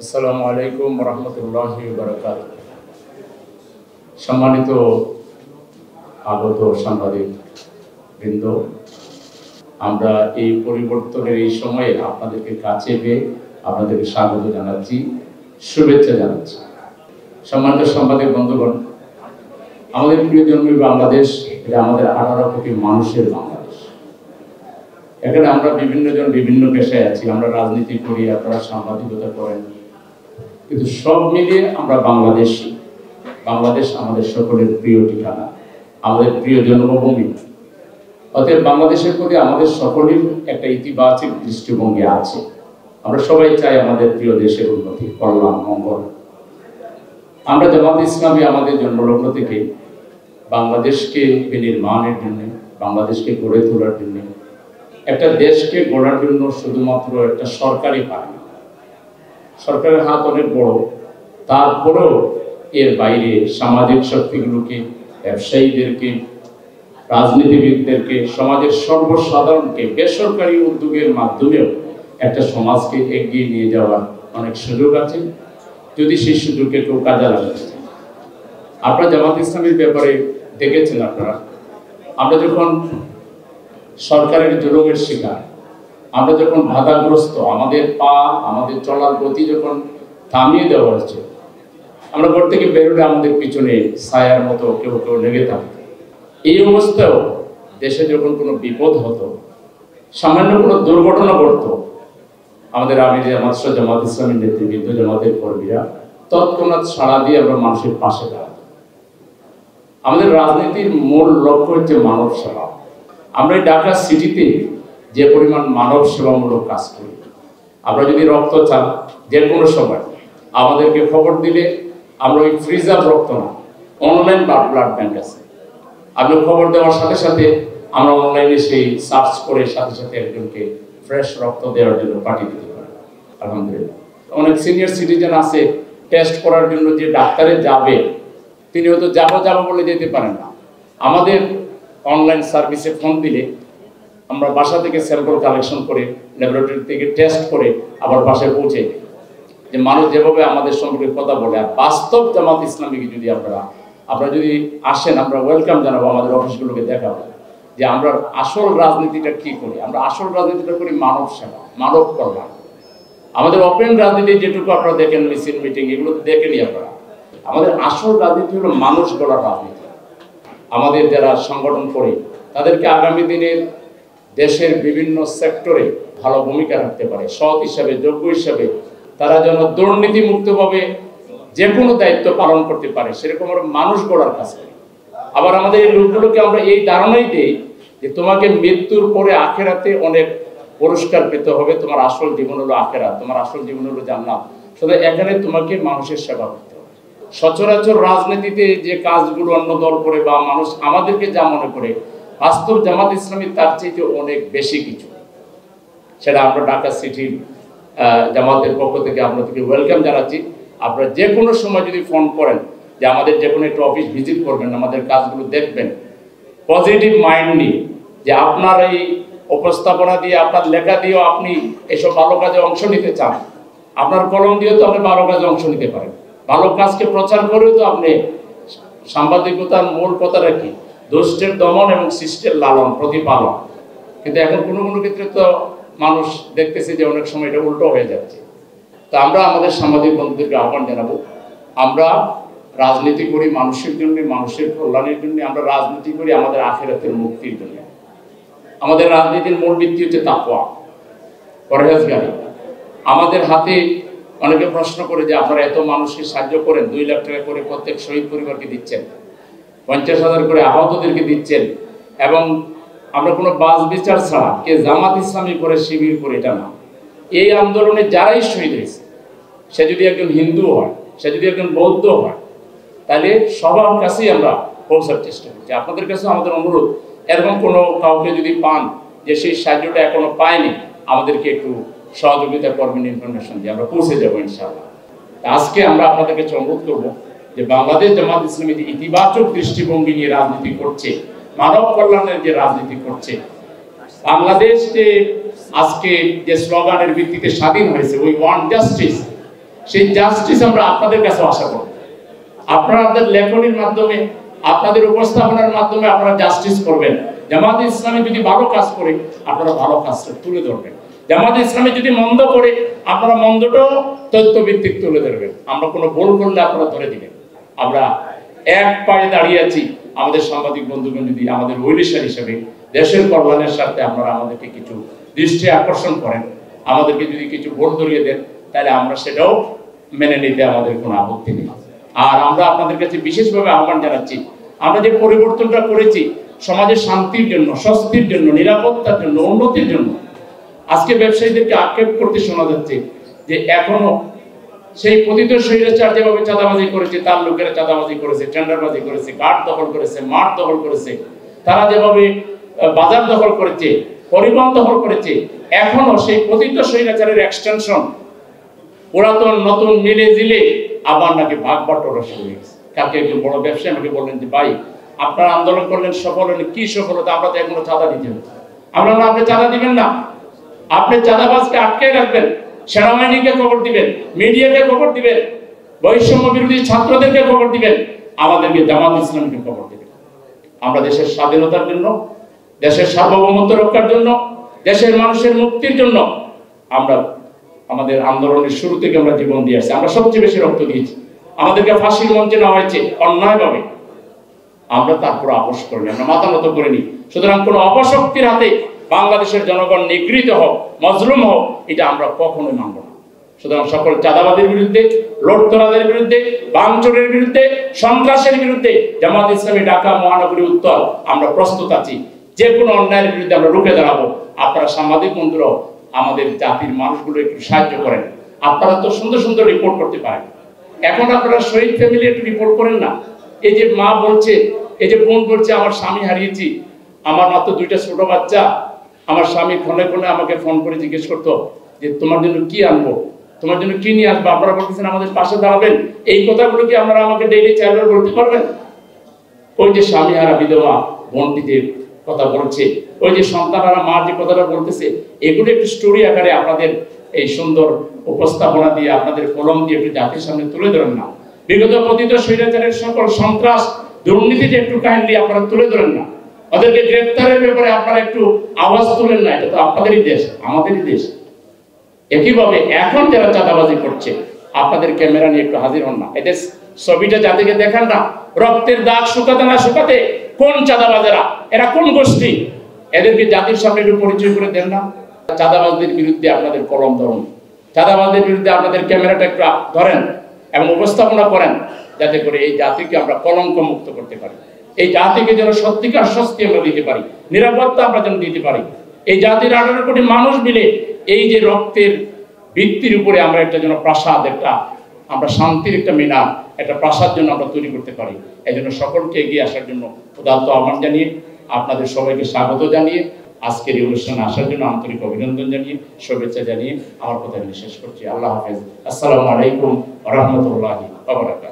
আসসালামু আলাইকুম ওয়া রাহমাতুল্লাহি ওয়া বারাকাতুহু। সম্মানিত আগত সাংবাদিক বৃন্দ, আমরা এই পরিবর্তনের এই সময়ে আপনাদেরকে কাছে পেয়ে আপনাদেরকে স্বাগত জানাচ্ছি, শুভেচ্ছা জানাচ্ছি। সম্মানিত সাংবাদিক বন্ধুগণ, আমাদের প্রিয় জন্মভূমি বাংলাদেশ, এটা আমাদের 18 কোটি মানুষের বাংলাদেশ। এখানে আমরা বিভিন্ন জন বিভিন্ন পেশায় আছি, আমরা রাজনীতি করি, আপনারা সাংবাদিকতা করেন, কিন্তু সব মিলিয়ে আমরা বাংলাদেশি। বাংলাদেশ আমাদের সকলের প্রিয় ঠিকানা, আমাদের প্রিয় জন্মভূমি। অতএব বাংলাদেশের প্রতি আমাদের সকলের একটা ইতিবাচক দৃষ্টিভঙ্গি আছে। আমরা সবাই চাই আমাদের প্রিয় দেশের উন্নতি, কল্যাণ, মঙ্গল। আমরা জামাত ইসলামী আমাদের জন্মলগ্ন থেকে বাংলাদেশকে বিনির্মাণের জন্য, বাংলাদেশকে গড়ে তোলার জন্য, একটা দেশকে গড়ার জন্য শুধুমাত্র একটা সরকারি পায় না, সরকারের হাত অনেক বড়, তারপরেও এর বাইরে সামাজিক শক্তিগুলোকে, ব্যবসায়ীদেরকে, রাজনীতিবিদদেরকে, সমাজের সর্বসাধারণকে বেসরকারি উদ্যোগের মাধ্যমেও একটা সমাজকে এগিয়ে নিয়ে যাওয়ার অনেক সুযোগ আছে, যদি সেই সুযোগকে কেউ কাজে লাগাতে চায়। আপনারা জামাত ইসলামের ব্যাপারে দেখেছেন, আমরা যখন সরকারের জুলুমের শিকার, আমরা যখন বাধাগ্রস্ত, আমাদের চলার গতি যখন থামিয়ে দেওয়া হচ্ছে, আমরা ঘর থেকে বেরোলে আমাদের পিছনে ছায়ার মতো কেউ কেউ লেগে থাকত। এই অবস্থায়ও দেশে যখন কোনো বিপদ হতো, সামান্য কোনো দুর্ঘটনা ঘটতো, আমাদের আমির জামাত ইসলামের নেতৃবৃন্দ, জামাতের কর্মীরা তৎক্ষণাৎ সাড়া দিয়ে আমরা মানুষের পাশে দাঁড়াতাম। আমাদের রাজনীতির মূল লক্ষ্য হচ্ছে মানব সেবা। আমরা এই ঢাকা সিটিতে যে পরিমাণ মানব সেবামূলক কাজ করি, আমরা যদি রক্ত চান যে কোনো সময় আমাদেরকে খবর দিলে, আমরা ওই ফ্রিজার রক্ত না, অনলাইন ব্লাড ব্যাংক আছে, আপনি খবর দেওয়ার সাথে সাথে আমরা অনলাইনে সেই সার্চ করে সাথে সাথে একজনকে ফ্রেশ রক্ত দেওয়ার জন্য পাঠিয়ে দিতে পারি। আলহামদুলিল্লাহ, অনেক সিনিয়র সিটিজেন আছে, টেস্ট করার জন্য যে ডাক্তারে যাবে, তিনি হয়তো যাবো বলে যেতে পারেন না। আমাদের অনলাইন সার্ভিসে ফোন দিলে আমরা বাসা থেকে স্যাম্পল কালেকশন করে, ল্যাবরেটরি থেকে টেস্ট করে আবার বাসায় পৌঁছে, যে মানুষ যেভাবে আমাদের সম্পর্কে কথা বলে। আর বাস্তব জামাত ইসলামীকে যদি আপনারা যদি আসেন, আমরা ওয়েলকাম জানাবো, আমাদের অফিসগুলোকে দেখাবো যে আমরা আসল রাজনীতিটা কি করি। আমরা আসল রাজনীতিটা করি মানব সেবা, মানব কল্যাণ। আমাদের ওপেন রাজনীতি যেটুকু আপনারা দেখেন, মিছিল মিটিং, এগুলো তো দেখেনি আপনারা। আমাদের আসল রাজনীতি হলো মানুষ গড়ার রাজনীতি। আমাদের যারা সংগঠন করে, তাদেরকে আগামী দিনের দেশের বিভিন্ন সেক্টরে ভালো ভূমিকা রাখতে পারে, সৎ হিসাবে, যোগ্য হিসাবে, তারা যেন দুর্নীতি মুক্তভাবে যে কোনো দায়িত্ব পালন করতে পারে, সেরকম আমরা মানুষ গড়ার কাজ করি। আবার আমাদের এই লোকগুলোকে আমরা এই ধারণাই দিই যে তোমাকে মৃত্যুর পরে আখেরাতে অনেক পুরস্কার পেতে হবে, তোমার আসল জীবন হলো আখেরাত, তোমার আসল জীবন হলো জান্নাত। শুধু এখানে তোমাকে মানুষের সেবা করতে হবে। সচরাচর রাজনীতিতে যে কাজগুলো অন্য দল করে বা মানুষ আমাদেরকে যা মনে করে, বাস্তব জামাত ইসলামী তার চাইতে অনেক বেশি কিছু। সেটা আমরা ঢাকা সিটির জামাতের পক্ষ থেকে আপনাদেরকে ওয়েলকাম জানাচ্ছি। আপনারা যে কোনো সময় যদি ফোন করেন যে আমাদের যে কোনো একটা অফিস ভিজিট করবেন, আমাদের কাজগুলো দেখবেন, পজিটিভ মাইন্ড নিয়ে, যে আপনার এই উপস্থাপনা দিয়ে, আপনার লেখা দিয়েও আপনি এসব ভালো কাজে অংশ নিতে চান, আপনার কলম দিয়েও তো আপনি ভালো কাজে অংশ নিতে পারেন। ভালো কাজকে প্রচার করেও তো আপনি, সাংবাদিকতার মূল কথাটা কি? দুষ্টের দমন এবং শিষ্টের লালন প্রতিপালন। কিন্তু এখন কোনো কোনো ক্ষেত্রে তো মানুষ দেখতেছে যে অনেক সময় এটা উল্টো হয়ে যাচ্ছে। তো আমরা আমাদের সাংবাদিক বন্ধুদেরকে আহ্বান জানাবো, আমরা রাজনীতি করি মানুষের জন্য, মানুষের কল্যাণের জন্য। আমরা রাজনীতি করি আমাদের আখিরাতের মুক্তির জন্য। আমাদের রাজনীতির মূল ভিত্তি হচ্ছে তাকওয়া, পরহেজগারি। আমাদের হাতে অনেকে প্রশ্ন করে যে আপনারা এত মানুষকে সাহায্য করেন, 2 লাখ টাকা করে প্রত্যেক শহীদ পরিবারকে দিচ্ছেন, 50,000 করে আহতদেরকে দিচ্ছেন, এবং আমরা কোনো বাস বিচার ছাড়া কে জামাত ইসলামী করে, শিবির করে, এটা না। এই আন্দোলনে যারাই শহীদ হয়েছে, সে যদি একজন হিন্দু হয়, সে যদি একজন বৌদ্ধ হয়, তাহলে সবার কাছেই আমরা পৌঁছার চেষ্টা করছি। আপনাদের কাছে আমাদের অনুরোধ, এরকম কোনো কাউকে যদি পান যে সেই সাহায্যটা এখনো পায়নি, আমাদেরকে একটু সহযোগিতা করবেন, ইনফরমেশন দিয়ে আমরা পৌঁছে যাবো ইনশাআল্লাহ। আজকে আমরা আপনাদের কাছে অনুরোধ করবো যে বাংলাদেশ জামাত ইসলামী যে ইতিবাচক দৃষ্টিভঙ্গি নিয়ে রাজনীতি করছে, মানব কল্যাণের যে রাজনীতি করছে, বাংলাদেশ যে আজকে যে স্লোগানের ভিত্তিতে স্বাধীন হয়েছে, উই ওয়ান্ট জাস্টিস, সেই জাস্টিস আমরা আপনাদের কাছে আশা করব। আপনাদের লেখনীর মাধ্যমে, আপনাদের উপস্থাপনার মাধ্যমে আপনারা জাস্টিস করবেন। জামায়াতে ইসলামী যদি ভালো কাজ করে আপনারা ভালো কাজটা তুলে ধরবেন, জামায়াতে ইসলামী যদি মন্দ করে আপনারা মন্দটাও তথ্যভিত্তিক তুলে ধরবেন। আমরা কোনো ভুল করলে আপনারা ধরে দিবেন। আমরা এক পায়ে দাঁড়িয়ে আছি। আমাদের সাংবাদিক বন্ধুগণ যদি আমাদের ওয়েলিশার হিসেবে দেশের কল্যাণের স্বার্থে আপনারা আমাদেরকে কিছু দৃষ্টি আকর্ষণ করেন, আমাদেরকে যদি কিছু ভোট ধরিয়ে দেন, তাহলে আমরা সেটাও মেনে নিতে আমাদের কোনো আপত্তি নেই। আর আমরা আপনাদের কাছে বিশেষভাবে আহ্বান জানাচ্ছি, আমরা যে পরিবর্তনটা করেছি সমাজের শান্তির জন্য, স্বস্তির জন্য, নিরাপত্তার জন্য, উন্নতির জন্য। আজকে ব্যবসায়ীদেরকে আক্ষেপ করতে শোনা যাচ্ছে যে এখনো সেই পতিত স্বৈরাচার যেভাবে চাঁদাবাজি করেছে, তার লোকেরা চাঁদাবাজি করেছে, টেন্ডারবাজি করেছে, ঘাট দখল করেছে, মাঠ দখল করেছে, তারা যেভাবে বাজার দখল করেছে, পরিবহন দখল করেছে, এখনো সেই পতিত স্বৈরাচারের এক্সটেনশন পুরাতন নতুন মিলে জিলে আবার নাকি ভাগ বাটোয়ারা শুরু হয়েছে। কালকে একজন বড় ব্যবসায়ী আমাকে বললেন যে ভাই, আপনারা আন্দোলন করলেন, সফল হলেন, কি সফলতা? আমরা তো এখনো চাঁদা দিতে হবে। আমরা না, আপনি চাঁদা দিবেন না, আপনি চাঁদাবাজকে আটকে রাখবেন, সেনাবাহিনীকে খবর দিবেন, মিডিয়াকে খবর দিবেন, বৈষম্য বিরোধী ছাত্রদেরকে খবর দিবেন, আমাদেরকে জামায়াত ইসলামীকে খবর দিবেন। আমরা দেশের স্বাধীনতার জন্য, দেশের সার্বভৌমত্ব রক্ষার জন্য, দেশের মানুষের মুক্তির জন্য আমরা আমাদের আন্দোলনের শুরু থেকে আমরা জীবন দিয়ে আসছি। আমরা সবচেয়ে বেশি রক্ত দিয়েছি। আমাদেরকে ফাঁসির মঞ্চে নেওয়া হয়েছে অন্যায়ভাবে, আমরা তারপর আপোষ করিনি, আমরা মাথা নত করিনি। সুতরাং কোন অপশক্তির হাতে বাংলাদেশের জনগণ নিগৃহীত হোক, মজলুম হোক, এটা আমরা কখনোই মানব না। সুতরাং সকল চাঁদাবাদের বিরুদ্ধে, লুটতরাজের বিরুদ্ধে, ভাঙচুরের বিরুদ্ধে, সন্ত্রাসের বিরুদ্ধে জামায়াত ইসলামী ঢাকা মহানগরী উত্তর আমরা প্রস্তুত আছি। যে কোনো অন্যায়ের বিরুদ্ধে আমরা রুখে দাঁড়াবো। আপনারা সাংবাদিক বন্ধুরাও আমাদের জাতির মানুষগুলো একটু সাহায্য করেন। আপনারা তো সুন্দর সুন্দর রিপোর্ট করতে পারেন, এখন আপনারা শহীদ ফ্যামিলি একটু রিপোর্ট করেন না। এই যে মা বলছে, এই যে বোন বলছে, আমার স্বামী হারিয়েছি, আমার মাত্র 2টা ছোট বাচ্চা, আমার স্বামী ফোনে ফোনে আমাকে ফোন করে জিজ্ঞেস করতো যে তোমার জন্য কি আনবো, তোমার জন্য কি নিয়ে আসবো, আপনারা বলতেছেন আমাদের পাশে দাঁড়াবেন। এই কথাগুলো কি আপনারা আমাকে ডেইলি 4 বার বলতে পারবেন? ওই যে স্বামী হারা বিধবা বোনটি যে কথা বলছে, ওই যে সন্তানহারা মা যে কথাটা বলতেছে, এগুলো একটু স্টোরি আকারে আপনাদের এই সুন্দর উপস্থাপনা দিয়ে, আপনাদের কলম দিয়ে একটু জাতির সামনে তুলে ধরেন না। বিগত পতিত স্বৈরাচারের সকল সন্ত্রাস দুর্নীতিতে একটু কাহিনী আপনারা তুলে ধরেন না। ওদেরকে গ্রেফতারের ব্যাপারে আপনারা একটু আওয়াজ তুলেন না। এটা তো আপনাদেরই দেশ, আমাদেরই দেশ। একইভাবে এখন যারা চাঁদাবাজি করছে, আপনাদের ক্যামেরা নিয়ে একটু হাজির হন না, এদের ছবিটা জাতিকে দেখান না। রক্তের দাগ শুকাতে না শুকাতে কোন চাঁদাবাজেরা, এরা কোন গোষ্ঠী, এদেরকে জাতির সামনে একটু পরিচয় করে দেন না। চাঁদাবাজদের বিরুদ্ধে আপনাদের কলম ধরুন, চাঁদাবাজদের বিরুদ্ধে আপনাদের ক্যামেরাটা একটু ধরেন এবং উপস্থাপনা করেন, যাতে করে এই জাতিকে আমরা কলঙ্ক মুক্ত করতে পারি। এই জাতিকে যেন সত্যিকার স্বস্তি আমরা দিতে পারি, নিরাপত্তা আমরা যেন দিতে পারি। এই জাতির 18 কোটি মানুষ মিলে এই যে রক্তের ভিত্তির উপরে আমরা একটা যেন প্রাসাদ, একটা আমরা শান্তির একটা মিনার, একটা প্রাসাদ যেন আমরা তৈরি করতে পারি। এই জন্য সকলকে এগিয়ে আসার জন্য উদাত্ত আহ্বান জানিয়ে, আপনাদের সবাইকে স্বাগত জানিয়ে, আজকের এই অনুষ্ঠানে আসার জন্য আন্তরিক অভিনন্দন জানিয়ে, শুভেচ্ছা জানিয়ে আমার কথা শেষ করছি। আল্লাহ হাফেজ। আসসালামু আলাইকুম ওয়া রাহমাতুল্লাহি ওয়া বারাকাতুহু।